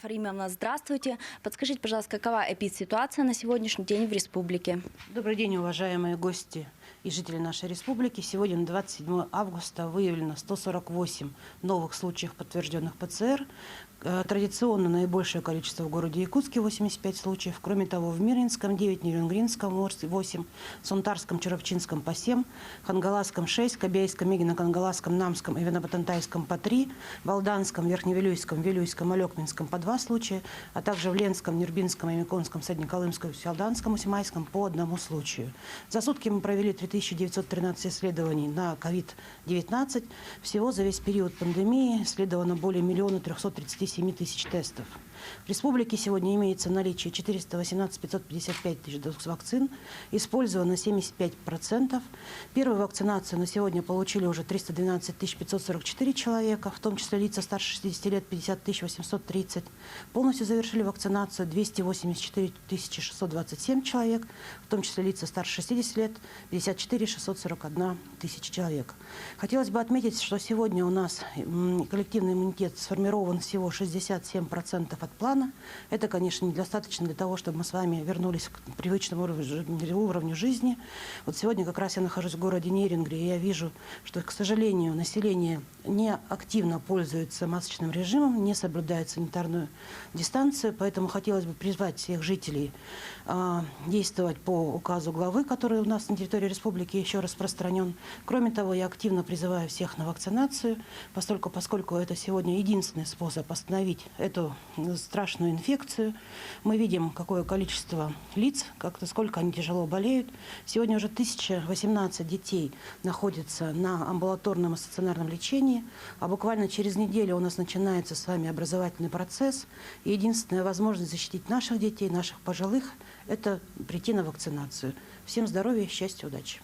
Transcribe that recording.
Фаримовна, здравствуйте. Подскажите, пожалуйста, какова эпидситуация на сегодняшний день в республике? Добрый день, уважаемые гости и жители нашей республики. Сегодня, на 27 августа, выявлено 148 новых случаев подтвержденных ПЦР. Традиционно наибольшее количество в городе Якутске – 85 случаев. Кроме того, в Мирнинском – 9, Нерюнгринском – 8, Сунтарском, Черовчинском – по 7, Хангаласском – 6, Кобяйском, Мигино-Кангаласском, Намском и Винобатантайском – по 3, Балданском, Верхневилюйском, Вилюйском, Алекминском – по 2 случая, а также в Ленском, Нербинском, Ямиконском, Саднеколымском, Сялданском, Усимайском – по 1 случаю. За сутки мы провели 3913 исследований на COVID-19. Всего за весь период пандемии исследовано более 1 337 000 тестов. В республике сегодня имеется в наличии 418 555 тысяч доз вакцин, использовано 75%. Первую вакцинацию на сегодня получили уже 312 544 человека, в том числе лица старше 60 лет 50 830. Полностью завершили вакцинацию 284 627 человек, в том числе лица старше 60 лет 54 641 тысяча человек. Хотелось бы отметить, что сегодня у нас коллективный иммунитет сформирован всего 67% от плана. Это, конечно, недостаточно для того, чтобы мы с вами вернулись к привычному уровню жизни. Вот сегодня как раз я нахожусь в городе Нерюнгри, и я вижу, что, к сожалению, население не активно пользуется масочным режимом, не соблюдает санитарную дистанцию, поэтому хотелось бы призвать всех жителей действовать по указу главы, который у нас на территории республики еще распространен. Кроме того, я активно призываю всех на вакцинацию, поскольку это сегодня единственный способ остановить эту страшную инфекцию. Мы видим, какое количество лиц, сколько они тяжело болеют. Сегодня уже 1018 детей находятся на амбулаторном и стационарном лечении, а буквально через неделю у нас начинается с вами образовательный процесс. И единственная возможность защитить наших детей, наших пожилых – это прийти на вакцинацию. Всем здоровья, счастья, удачи!